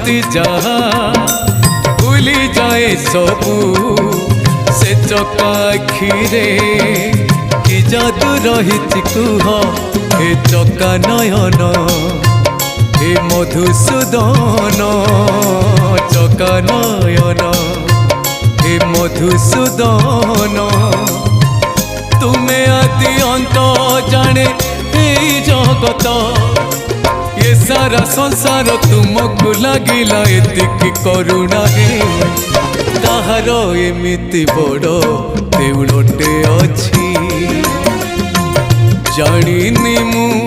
हस्ती जहा भूली जाए सबू से चका आखिरे कि जादू रही कुह हे चका नयन हे मधुसूदन चका नयन हे मधुसूदन तुम्हें आदि अंत जाने जगत ये सारा संसार तुमको लगिला एतिकी करुणा हे कहार एमिति बड़ देउड़टे अछि जानिनी मु